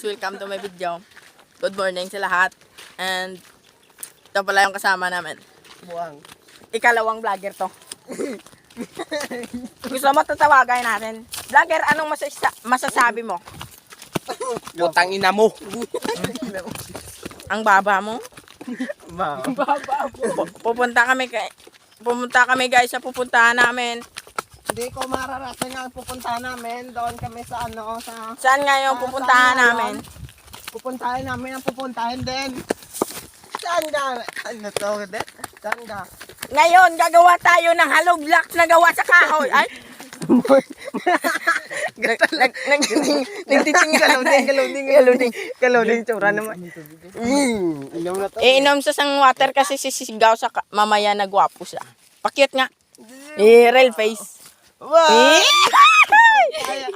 Welcome to my video. Good morning sa lahat. And ito pala yung kasama namin. Buwang. Ikalawang vlogger to. Gusto mo tatawagan natin? Vlogger, anong masasabi mo? Putang ina mo. Ang baba mo? Baba. Pupunta kami guys sa pupuntahan namin. Hindi ko mararating ang pupuntahan namin. Doon kami sa Saan nga yung pupuntahan namin? Pupuntahan namin ang pupuntahan din. Saan ka? Ano to? Saan ka? Ngayon, gagawa tayo ng hollow blocks na gawa sa kahoy. Ay! Kaloding tsura naman. Inom na to. Iinom sa sang water kasi sisigaw sa mamaya na gwapo siya. Pakyut nga. Real face. Wow!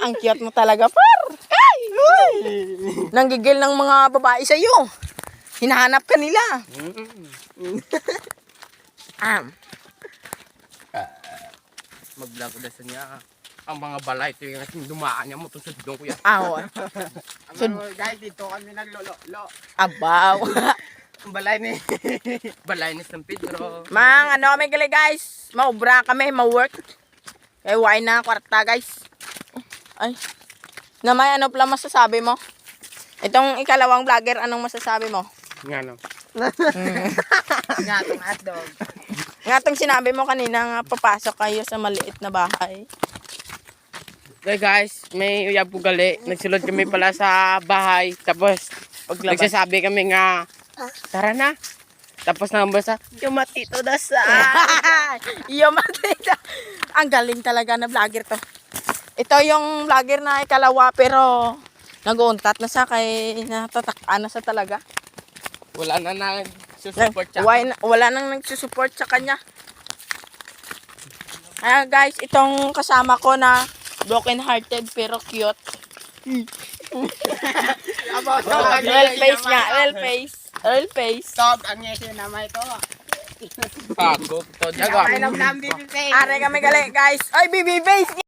Ang cute mo talaga, par. Nanggigil ng mga babae sa iyo. Hinahanap ka nila. Mag-vlog na sa niya. Ang mga balay ito yung dumaan niya mo itong sudong ko yan. Guys, dito kami naglolo. Abaw. Ang balay ni. Balay ni San Pedro. Mang, ano kami gali guys? Maubra kami, ma-work. Eh, why na kwarta guys? Ay. Namay, ano pala masasabi mo? Itong ikalawang vlogger, anong masasabi mo? Nga no. Nga itong hotdog. Nga itong sinabi mo kanina nga papasok kayo sa maliit na bahay. Okay guys, may uyab po gali. Nagsulod kami pala sa bahay. Tapos, nagsasabi kami nga, tara na. Tapos nangambasa, yumatito na sa. Iyo matita. Ang galing talaga na vlogger to. Ito yung vlogger na ikalawa pero nag-uuntat na siya kay natatakaan na siya talaga. Wala na nagsusupport siya. Wala nang nagsusupport sa kanya. Kaya guys, itong kasama ko na broken hearted pero cute. Real face nga, real face. Real face. Tog, ang ngesi naman ito. Pagod to. Jaga. Ay, nam BB face. Are kami gali guys. Ay, BB face!